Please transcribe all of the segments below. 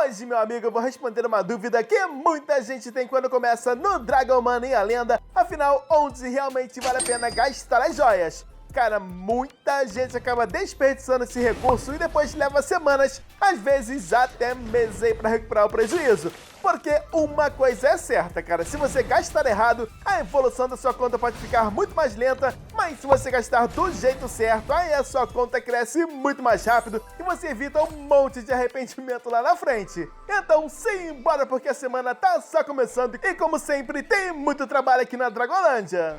Hoje, meu amigo, eu vou responder uma dúvida que muita gente tem quando começa no Dragon Money a lenda. Afinal, onde realmente vale a pena gastar as joias? Cara, muita gente acaba desperdiçando esse recurso e depois leva semanas, às vezes até meses aí pra recuperar o prejuízo. Porque uma coisa é certa, cara, se você gastar errado, a evolução da sua conta pode ficar muito mais lenta, mas se você gastar do jeito certo, aí a sua conta cresce muito mais rápido e você evita um monte de arrependimento lá na frente. Então, simbora, porque a semana tá só começando e, como sempre, tem muito trabalho aqui na Dragolândia.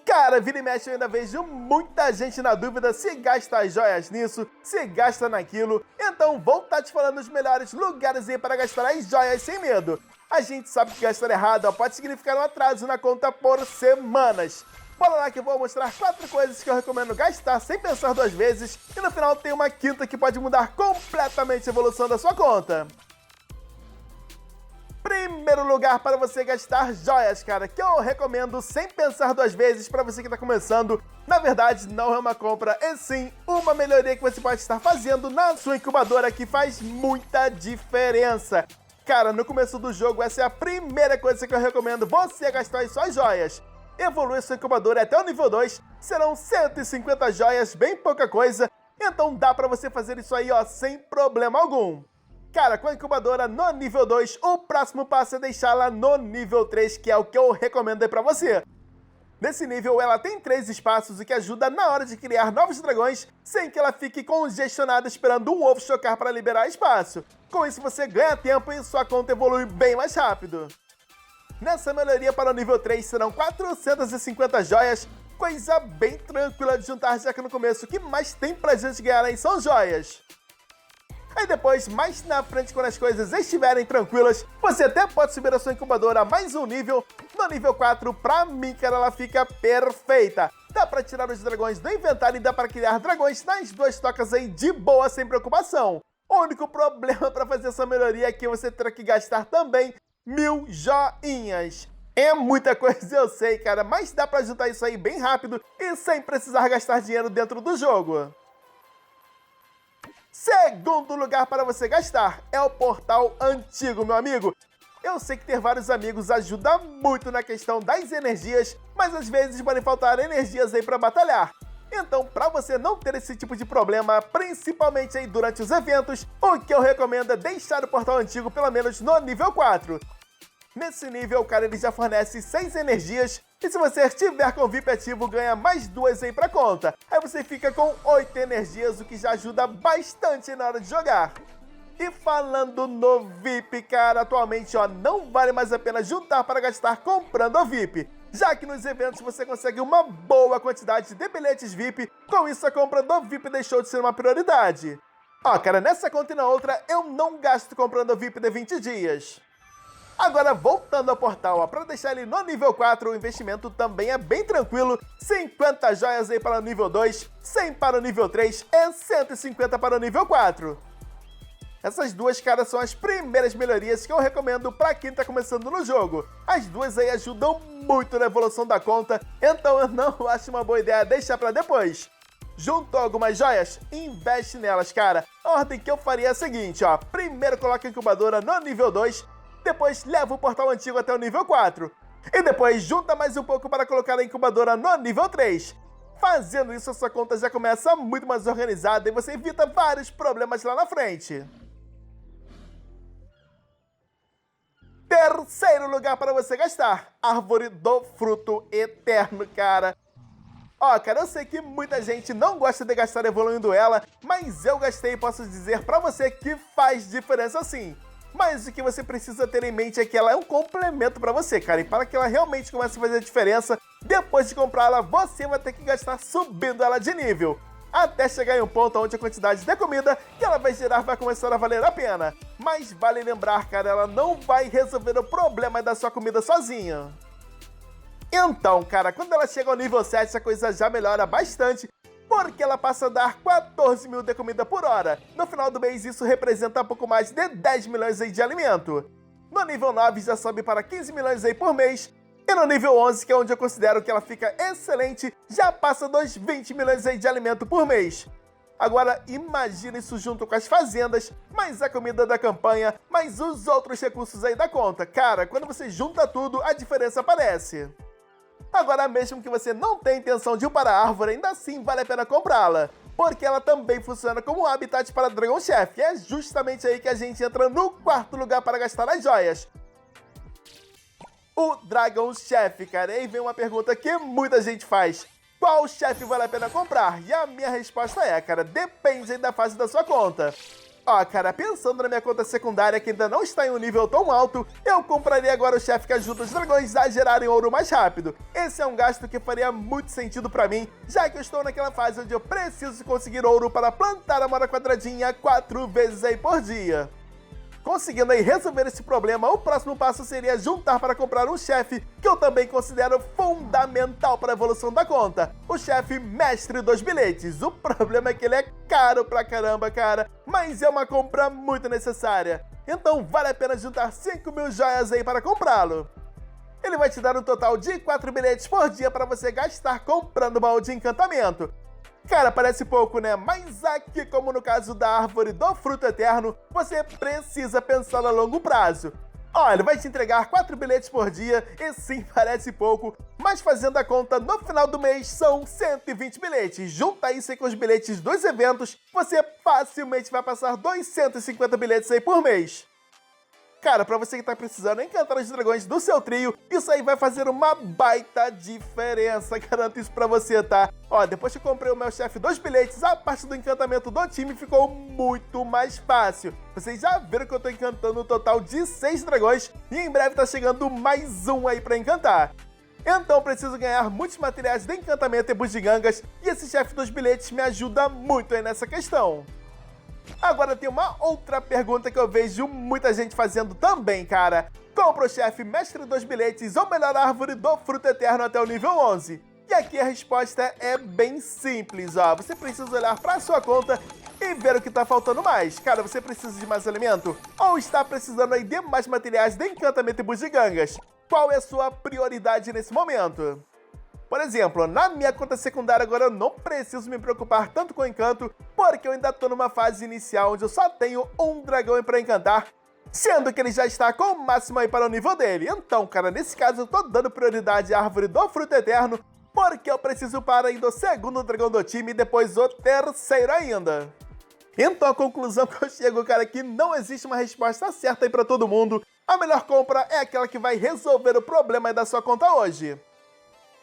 Cara, vira e mexe eu ainda vejo muita gente na dúvida se gasta as joias nisso, se gasta naquilo. Então vou estar te falando os melhores lugares aí para gastar as joias sem medo. A gente sabe que gastar errado pode significar um atraso na conta por semanas. Bora lá que eu vou mostrar 4 coisas que eu recomendo gastar sem pensar 2 vezes. E no final tem uma quinta que pode mudar completamente a evolução da sua conta. Primeiro lugar para você gastar joias, cara, que eu recomendo sem pensar 2 vezes para você que está começando. Na verdade, não é uma compra, é sim uma melhoria que você pode estar fazendo na sua incubadora que faz muita diferença. Cara, no começo do jogo, essa é a primeira coisa que eu recomendo você gastar as suas joias. Evoluir sua incubadora até o nível 2, serão 150 joias, bem pouca coisa, então dá para você fazer isso aí, ó, sem problema algum. Cara, com a incubadora no nível 2, o próximo passo é deixá-la no nível 3, que é o que eu recomendo aí pra você. Nesse nível, ela tem 3 espaços, o que ajuda na hora de criar novos dragões, sem que ela fique congestionada esperando um ovo chocar para liberar espaço. Com isso, você ganha tempo e sua conta evolui bem mais rápido. Nessa melhoria para o nível 3, serão 450 joias, coisa bem tranquila de juntar, já que no começo o que mais tem pra gente ganhar aí são joias. Aí depois, mais na frente, quando as coisas estiverem tranquilas, você até pode subir a sua incubadora a mais um nível. No nível 4, pra mim, cara, ela fica perfeita. Dá pra tirar os dragões do inventário e dá pra criar dragões nas 2 tocas aí de boa, sem preocupação. O único problema pra fazer essa melhoria é que você terá que gastar também 1000 joinhas. É muita coisa, eu sei, cara, mas dá pra juntar isso aí bem rápido e sem precisar gastar dinheiro dentro do jogo. Segundo lugar para você gastar é o portal antigo, meu amigo. Eu sei que ter vários amigos ajuda muito na questão das energias, mas às vezes podem faltar energias aí para batalhar. Então, para você não ter esse tipo de problema, principalmente aí durante os eventos, o que eu recomendo é deixar o portal antigo pelo menos no nível 4. Nesse nível, cara, ele já fornece 6 energias, e se você estiver com o VIP ativo, ganha mais 2 aí pra conta. Aí você fica com 8 energias, o que já ajuda bastante na hora de jogar. E falando no VIP, cara, atualmente, ó, não vale mais a pena juntar para gastar comprando o VIP, já que nos eventos você consegue uma boa quantidade de bilhetes VIP, com isso a compra do VIP deixou de ser uma prioridade. Ó, cara, nessa conta e na outra, eu não gasto comprando o VIP de 20 dias. Agora, voltando ao portal, para deixar ele no nível 4, o investimento também é bem tranquilo. 50 joias aí para o nível 2, 100 para o nível 3 e 150 para o nível 4. Essas duas, cara, são as primeiras melhorias que eu recomendo para quem tá começando no jogo. As duas aí ajudam muito na evolução da conta, então eu não acho uma boa ideia deixar para depois. Juntou algumas joias? Investe nelas, cara. A ordem que eu faria é a seguinte, ó. Primeiro coloca a incubadora no nível 2, depois leva o portal antigo até o nível 4. E depois junta mais um pouco para colocar a incubadora no nível 3. Fazendo isso, a sua conta já começa muito mais organizada e você evita vários problemas lá na frente. Terceiro lugar para você gastar, Árvore do Fruto Eterno, cara. Ó, cara, eu sei que muita gente não gosta de gastar evoluindo ela, mas eu gastei e posso dizer pra você que faz diferença sim. Mas o que você precisa ter em mente é que ela é um complemento pra você, cara. E para que ela realmente comece a fazer a diferença, depois de comprá-la, você vai ter que gastar subindo ela de nível. Até chegar em um ponto onde a quantidade de comida que ela vai gerar vai começar a valer a pena. Mas vale lembrar, cara, ela não vai resolver o problema da sua comida sozinha. Então, cara, quando ela chega ao nível 7, a coisa já melhora bastante, porque ela passa a dar 14 mil de comida por hora. No final do mês, isso representa pouco mais de 10 milhões aí de alimento. No nível 9, já sobe para 15 milhões aí por mês. E no nível 11, que é onde eu considero que ela fica excelente, já passa dos 20 milhões aí de alimento por mês. Agora, imagina isso junto com as fazendas, mais a comida da campanha, mais os outros recursos aí da conta. Cara, quando você junta tudo, a diferença aparece. Agora, mesmo que você não tenha intenção de upar a árvore, ainda assim vale a pena comprá-la, porque ela também funciona como um habitat para Dragão Chef. E é justamente aí que a gente entra no quarto lugar para gastar as joias. O Dragão Chef, cara. E aí vem uma pergunta que muita gente faz. Qual chefe vale a pena comprar? E a minha resposta é, cara, depende aí da fase da sua conta. Ó, cara, pensando na minha conta secundária que ainda não está em um nível tão alto, eu compraria agora o chefe que ajuda os dragões a gerarem ouro mais rápido. Esse é um gasto que faria muito sentido pra mim, já que eu estou naquela fase onde eu preciso conseguir ouro para plantar a mora quadradinha 4 vezes aí por dia. Conseguindo aí resolver esse problema, o próximo passo seria juntar para comprar um chefe que eu também considero fundamental para a evolução da conta, o chefe Mestre dos Bilhetes. O problema é que ele é caro pra caramba, cara, mas é uma compra muito necessária. Então vale a pena juntar 5.000 joias aí para comprá-lo. Ele vai te dar um total de 4 bilhetes por dia para você gastar comprando baú de encantamento. Cara, parece pouco, né? Mas aqui, como no caso da árvore do fruto eterno, você precisa pensar a longo prazo. Olha, ele vai te entregar 4 bilhetes por dia, e sim, parece pouco, mas fazendo a conta, no final do mês são 120 bilhetes. Junta isso aí com os bilhetes dos eventos, você facilmente vai passar 250 bilhetes aí por mês. Cara, pra você que tá precisando encantar os dragões do seu trio, isso aí vai fazer uma baita diferença, garanto isso pra você, tá? Ó, depois que eu comprei o meu chefe dos bilhetes, a parte do encantamento do time ficou muito mais fácil. Vocês já viram que eu tô encantando um total de 6 dragões, e em breve tá chegando mais um aí pra encantar. Então eu preciso ganhar muitos materiais de encantamento e bugigangas, e esse chefe dos bilhetes me ajuda muito aí nessa questão. Agora tem uma outra pergunta que eu vejo muita gente fazendo também, cara. Compra o chefe Mestre dos Bilhetes ou melhor árvore do fruto eterno até o nível 11? E aqui a resposta é bem simples, ó. Você precisa olhar para sua conta e ver o que tá faltando mais. Cara, você precisa de mais alimento? Ou está precisando aí de mais materiais de encantamento e bugigangas? Qual é a sua prioridade nesse momento? Por exemplo, na minha conta secundária agora eu não preciso me preocupar tanto com o encanto, porque eu ainda tô numa fase inicial onde eu só tenho um dragão para encantar, sendo que ele já está com o máximo aí para o nível dele. Então, cara, nesse caso eu tô dando prioridade à árvore do fruto eterno, porque eu preciso para ainda o segundo dragão do time e depois o terceiro ainda. Então a conclusão que eu chego, cara, é que não existe uma resposta certa aí para todo mundo. A melhor compra é aquela que vai resolver o problema aí da sua conta hoje.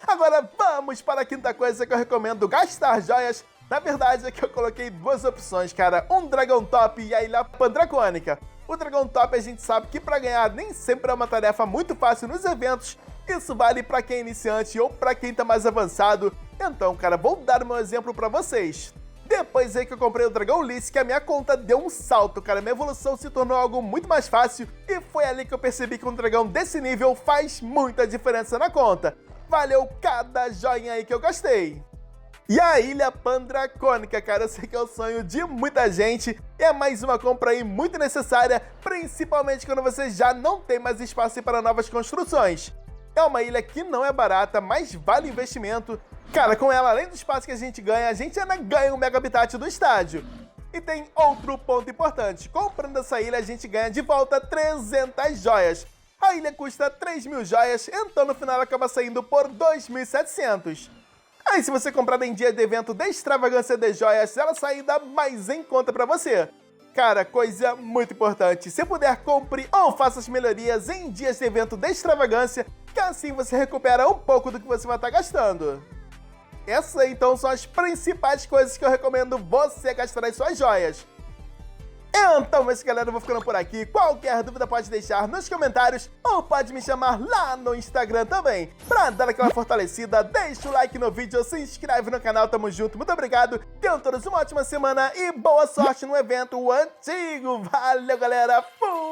Agora vamos para a quinta coisa que eu recomendo gastar joias. Na verdade é que eu coloquei duas opções, cara. Um dragão top e a ilha pandracônica. O dragão top a gente sabe que para ganhar nem sempre é uma tarefa muito fácil nos eventos. Isso vale para quem é iniciante ou para quem tá mais avançado. Então, cara, vou dar meu exemplo para vocês. Depois aí que eu comprei o dragão Lisse, que a minha conta deu um salto, cara. Minha evolução se tornou algo muito mais fácil. E foi ali que eu percebi que um dragão desse nível faz muita diferença na conta. Valeu cada joinha aí que eu gastei. E a Ilha Pandracônica, cara, eu sei que é o sonho de muita gente. É mais uma compra aí muito necessária, principalmente quando você já não tem mais espaço para novas construções. É uma ilha que não é barata, mas vale investimento. Cara, com ela, além do espaço que a gente ainda ganha um mega habitat do estádio. E tem outro ponto importante. Comprando essa ilha, a gente ganha de volta 300 joias. A ilha custa 3.000 joias, então no final ela acaba saindo por 2.700. Aí se você comprar em dia de evento de extravagância de joias, ela sai ainda mais em conta pra você. Cara, coisa muito importante, se puder, compre ou faça as melhorias em dias de evento de extravagância, que assim você recupera um pouco do que você vai estar gastando. Essas aí, então, são as principais coisas que eu recomendo você gastar as suas joias. Então, é isso, galera, eu vou ficando por aqui. Qualquer dúvida pode deixar nos comentários ou pode me chamar lá no Instagram também. Pra dar aquela fortalecida, deixa o like no vídeo, se inscreve no canal, tamo junto. Muito obrigado, tenham todos uma ótima semana e boa sorte no evento antigo. Valeu, galera, fui!